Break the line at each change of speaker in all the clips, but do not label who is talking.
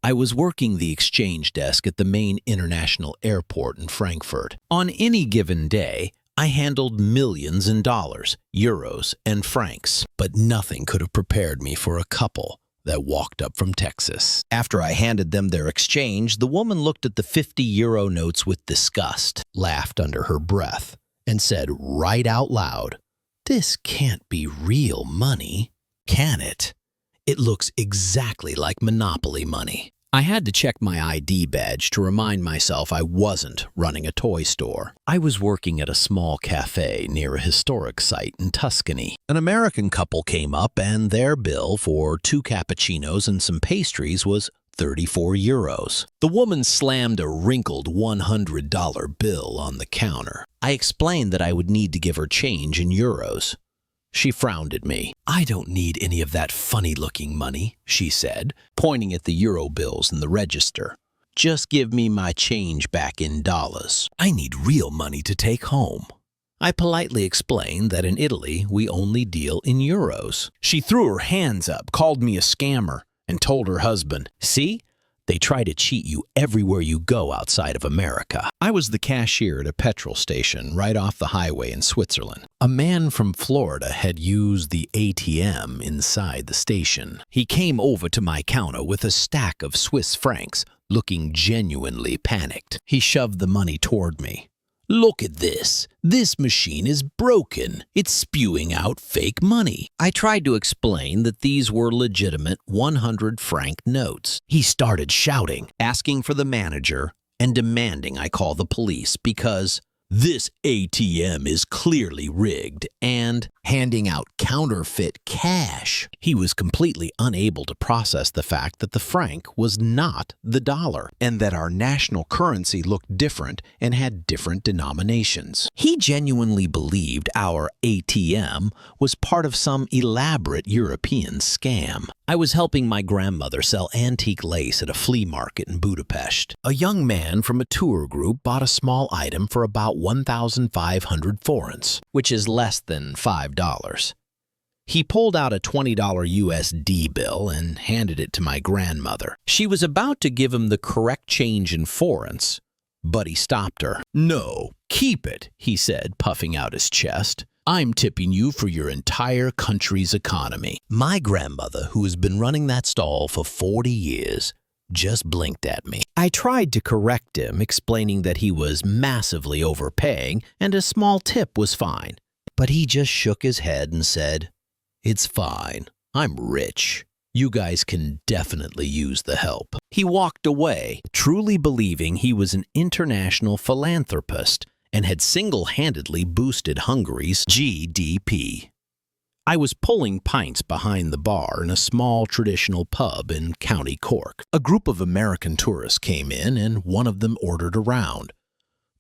I was working the exchange desk at the main international airport in Frankfurt. On any given day, I handled millions in dollars, euros, and francs, but nothing could have prepared me for a couple that walked up from Texas. After I handed them their exchange, the woman looked at the 50-euro notes with disgust, laughed under her breath, and said right out loud, "This can't be real money, can it? It looks exactly like Monopoly money." I had to check my ID badge to remind myself I wasn't running a toy store. I was working at a small cafe near a historic site in Tuscany. An American couple came up and their bill for 2 cappuccinos and some pastries was 34 euros. The woman slammed a wrinkled $100 bill on the counter. I explained that I would need to give her change in euros. She frowned at me. "I don't need any of that funny-looking money," she said, pointing at the euro bills in the register. "Just give me my change back in dollars. I need real money to take home." I politely explained that in Italy we only deal in euros. She threw her hands up, called me a scammer, and told her husband, "See? They try to cheat you everywhere you go outside of America." I was the cashier at a petrol station right off the highway in Switzerland. A man from Florida had used the ATM inside the station. He came over to my counter with a stack of Swiss francs, looking genuinely panicked. He shoved the money toward me. "Look at this. This machine is broken. It's spewing out fake money." I tried to explain that these were legitimate 100-franc notes. He started shouting, asking for the manager, and demanding I call the police because "this ATM is clearly rigged," and handing out counterfeit cash. He was completely unable to process the fact that the franc was not the dollar and that our national currency looked different and had different denominations. He genuinely believed our ATM was part of some elaborate European scam. I was helping my grandmother sell antique lace at a flea market in Budapest. A young man from a tour group bought a small item for about 1,500 forints, which is less than $5. He pulled out a $20 USD bill and handed it to my grandmother. She was about to give him the correct change in forints, but he stopped her. "No, keep it," he said, puffing out his chest. "I'm tipping you for your entire country's economy." My grandmother, who has been running that stall for 40 years, just blinked at me. I tried to correct him, explaining that he was massively overpaying and a small tip was fine. But he just shook his head and said, "It's fine. I'm rich. You guys can definitely use the help." He walked away, truly believing he was an international philanthropist and had single-handedly boosted Hungary's GDP. I was pulling pints behind the bar in a small traditional pub in County Cork. A group of American tourists came in and one of them ordered a round.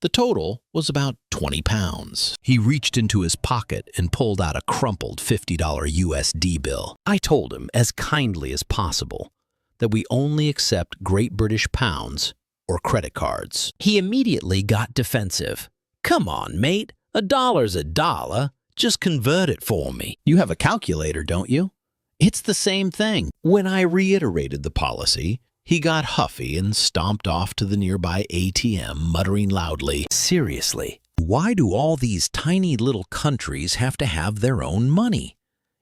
The total was about 20 pounds. He reached into his pocket and pulled out a crumpled $50 USD bill. I told him as kindly as possible that we only accept Great British pounds or credit cards. He immediately got defensive. "Come on, mate. $1's a dollar. Just convert it for me. You have a calculator, don't you?" It's the same thing. When I reiterated the policy, he got huffy and stomped off to the nearby ATM, muttering loudly, "Seriously, why do all these tiny little countries have to have their own money?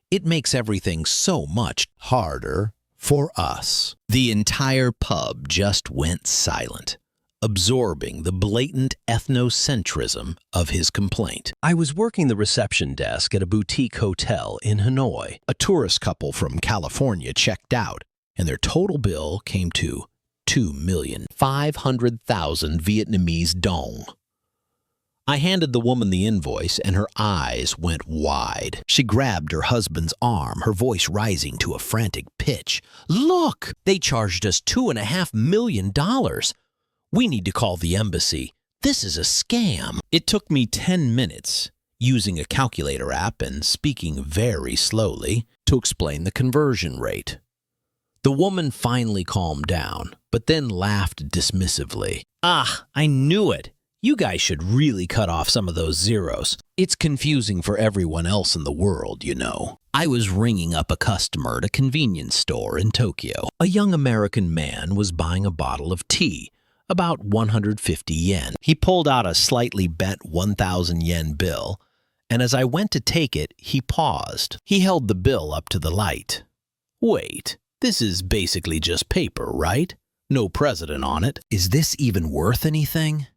It makes everything so much harder for us." The entire pub just went silent, absorbing the blatant ethnocentrism of his complaint. I was working the reception desk at a boutique hotel in Hanoi. A tourist couple from California checked out, and their total bill came to 2,500,000 Vietnamese dong. I handed the woman the invoice, and her eyes went wide. She grabbed her husband's arm, her voice rising to a frantic pitch. "Look, they charged us $2.5 million. We need to call the embassy. This is a scam." It took me 10 minutes, using a calculator app and speaking very slowly, to explain the conversion rate. The woman finally calmed down, but then laughed dismissively. "Ah, I knew it. You guys should really cut off some of those zeros. It's confusing for everyone else in the world, you know. I was ringing up a customer at a convenience store in Tokyo. A young American man was buying a bottle of tea, about 150 yen. He pulled out a slightly bent 1,000 yen bill, and as I went to take it, he paused. He held the bill up to the light. Wait, this is basically just paper, right? No president on it. Is this even worth anything?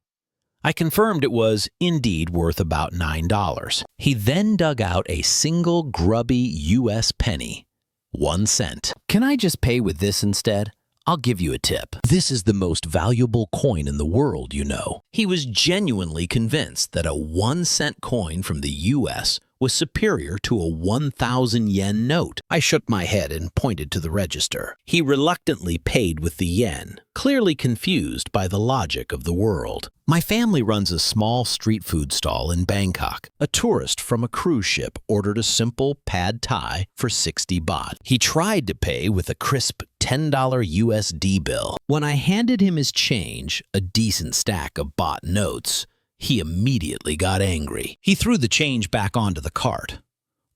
I confirmed it was indeed worth about $9. He then dug out a single grubby U.S. penny, 1 cent. Can I just pay with this instead? I'll give you a tip. This is the most valuable coin in the world, you know. He was genuinely convinced that a 1 cent coin from the U.S. was superior to a 1,000 yen note. I shook my head and pointed to the register. He reluctantly paid with the yen, clearly confused by the logic of the world. My family runs a small street food stall in Bangkok. A tourist from a cruise ship ordered a simple pad thai for 60 baht. He tried to pay with a crisp $10 USD bill. When I handed him his change, a decent stack of baht notes, he immediately got angry. He threw the change back onto the cart.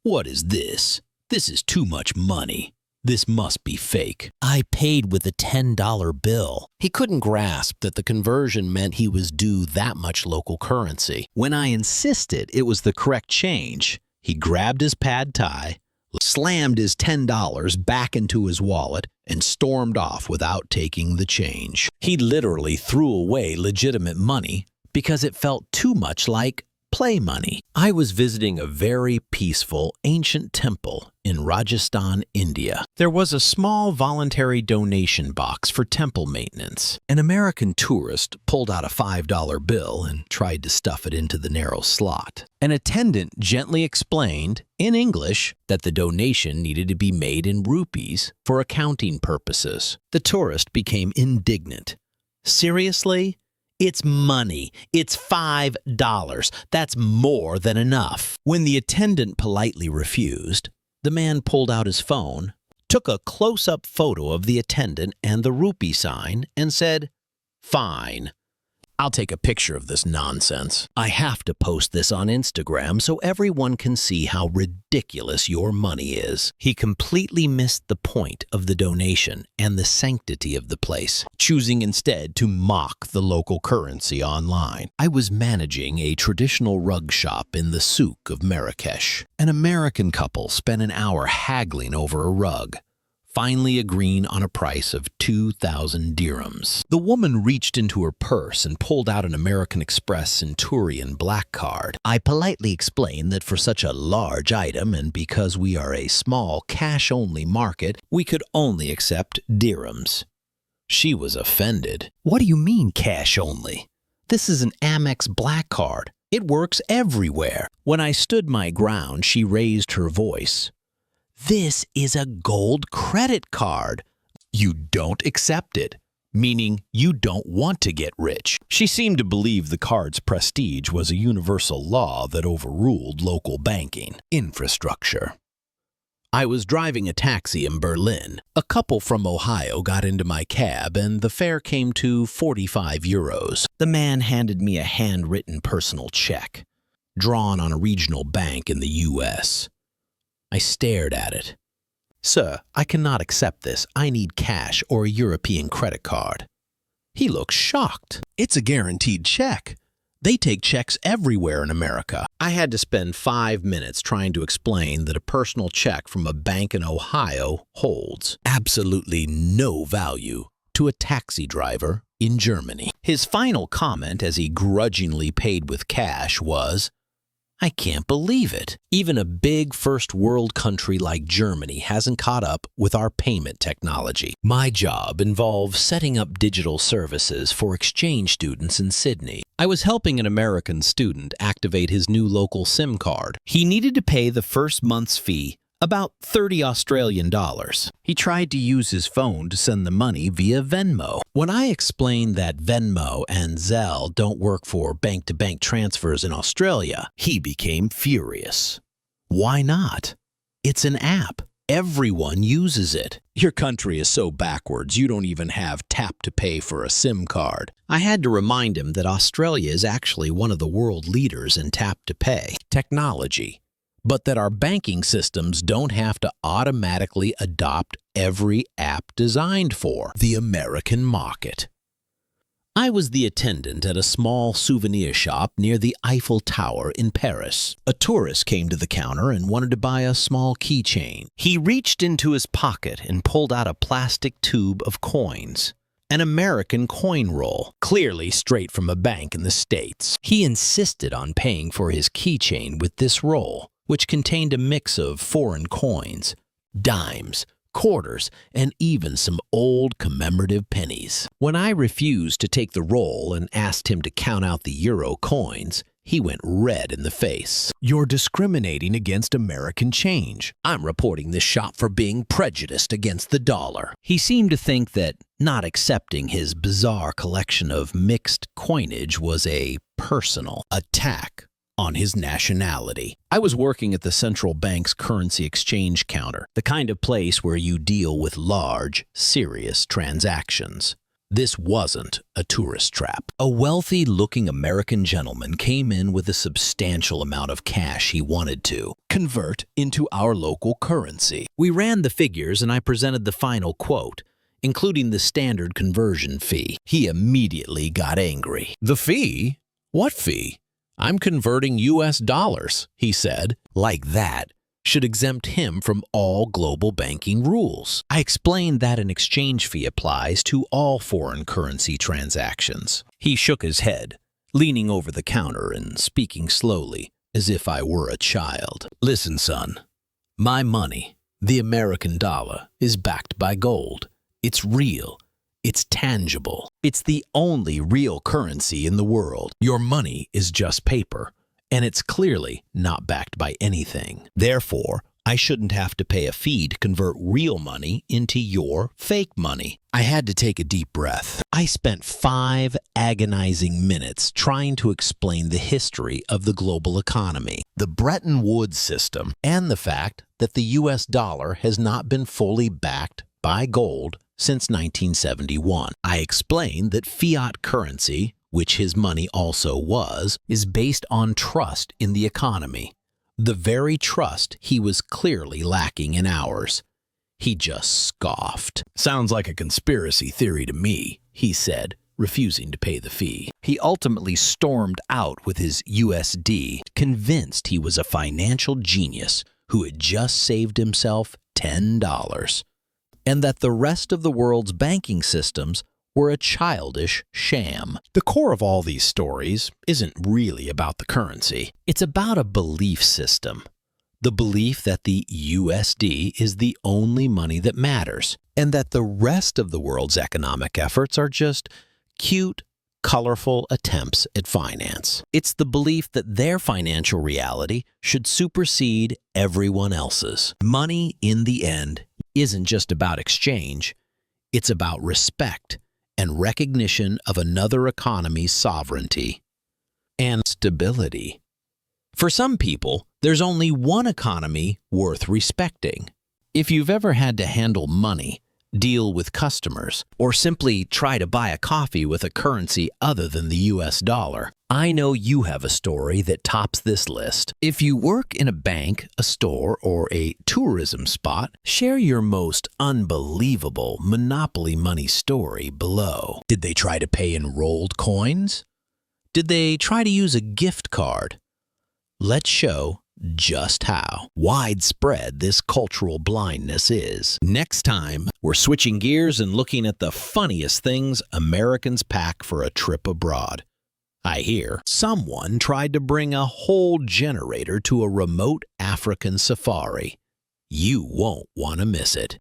What is this? This is too much money. This must be fake. I paid with a $10 bill. He couldn't grasp that the conversion meant he was due that much local currency. When I insisted it was the correct change, he grabbed his pad thai, slammed his $10 back into his wallet, and stormed off without taking the change. He literally threw away legitimate money because it felt too much like play money. I was visiting a very peaceful, ancient temple in Rajasthan, India. There was a small voluntary donation box for temple maintenance. An American tourist pulled out a $5 bill and tried to stuff it into the narrow slot. An attendant gently explained, in English, that the donation needed to be made in rupees for accounting purposes. The tourist became indignant. Seriously? It's money. It's $5. That's more than enough. When the attendant politely refused, the man pulled out his phone, took a close-up photo of the attendant and the rupee sign, and said, "Fine. I'll take a picture of this nonsense. I have to post this on Instagram so everyone can see how ridiculous your money is." He completely missed the point of the donation and the sanctity of the place, choosing instead to mock the local currency online. I was managing a traditional rug shop in the souk of Marrakesh. An American couple spent an hour haggling over a rug, finally agreeing on a price of 2,000 dirhams. The woman reached into her purse and pulled out an American Express Centurion black card. I politely explained that for such a large item and because we are a small cash-only market, we could only accept dirhams. She was offended. What do you mean cash only? This is an Amex black card. It works everywhere. When I stood my ground, she raised her voice. This is a gold credit card. You don't accept it, meaning you don't want to get rich. She seemed to believe the card's prestige was a universal law that overruled local banking infrastructure. I was driving a taxi in Berlin. A couple from Ohio got into my cab and the fare came to 45 euros. The man handed me a handwritten personal check, drawn on a regional bank in the U.S. I stared at it. "Sir, I cannot accept this. I need cash or a European credit card." He looked shocked. "It's a guaranteed check. They take checks everywhere in America." I had to spend 5 minutes trying to explain that a personal check from a bank in Ohio holds absolutely no value to a taxi driver in Germany. His final comment as he grudgingly paid with cash was, "I can't believe it. Even a big first world country like Germany hasn't caught up with our payment technology." My job involved setting up digital services for exchange students in Sydney. I was helping an American student activate his new local SIM card. He needed to pay the first month's fee, about $30 Australian dollars. He tried to use his phone to send the money via Venmo. When I explained that Venmo and Zelle don't work for bank-to-bank transfers in Australia, he became furious. Why not? It's an app. Everyone uses it. Your country is so backwards you don't even have tap to pay for a SIM card. I had to remind him that Australia is actually one of the world leaders in tap to pay technology, but that our banking systems don't have to automatically adopt every app designed for the American market. I was the attendant at a small souvenir shop near the Eiffel Tower in Paris. A tourist came to the counter and wanted to buy a small keychain. He reached into his pocket and pulled out a plastic tube of coins. An American coin roll, clearly straight from a bank in the States. He insisted on paying for his keychain with this roll, which contained a mix of foreign coins, dimes, quarters, and even some old commemorative pennies. When I refused to take the roll and asked him to count out the euro coins, he went red in the face. "You're discriminating against American change. I'm reporting this shop for being prejudiced against the dollar." He seemed to think that not accepting his bizarre collection of mixed coinage was a personal attack on his nationality. I was working at the central bank's currency exchange counter, the kind of place where you deal with large, serious transactions. This wasn't a tourist trap. A wealthy-looking American gentleman came in with a substantial amount of cash he wanted to convert into our local currency. We ran the figures and I presented the final quote, including the standard conversion fee. He immediately got angry. "The fee? What fee? I'm converting US dollars," he said. Like that should exempt him from all global banking rules. I explained that an exchange fee applies to all foreign currency transactions. He shook his head, leaning over the counter and speaking slowly, as if I were a child. "Listen, son, my money, the American dollar, is backed by gold. It's real. It's tangible. It's the only real currency in the world. Your money is just paper, and it's clearly not backed by anything. Therefore, I shouldn't have to pay a fee to convert real money into your fake money." I had to take a deep breath. I spent 5 agonizing minutes trying to explain the history of the global economy, the Bretton Woods system, and the fact that the US dollar has not been fully backed by gold since 1971. I explained that fiat currency, which his money also was, is based on trust in the economy, the very trust he was clearly lacking in ours. He just scoffed. "Sounds like a conspiracy theory to me," he said, refusing to pay the fee. He ultimately stormed out with his USD, convinced he was a financial genius who had just saved himself $10. And that the rest of the world's banking systems were a childish sham. The core of all these stories isn't really about the currency. It's about a belief system. The belief that the USD is the only money that matters, and that the rest of the world's economic efforts are just cute, colorful attempts at finance. It's the belief that their financial reality should supersede everyone else's. Money, in the end, isn't just about exchange. It's about respect and recognition of another economy's sovereignty and stability. For some people, there's only one economy worth respecting. If you've ever had to handle money, deal with customers, or simply try to buy a coffee with a currency other than the US dollar, I know you have a story that tops this list. If you work in a bank, a store, or a tourism spot, share your most unbelievable Monopoly money story below. Did they try to pay in rolled coins? Did they try to use a gift card? Let's show just how widespread this cultural blindness is. Next time, we're switching gears and looking at the funniest things Americans pack for a trip abroad. I hear someone tried to bring a whole generator to a remote African safari. You won't want to miss it.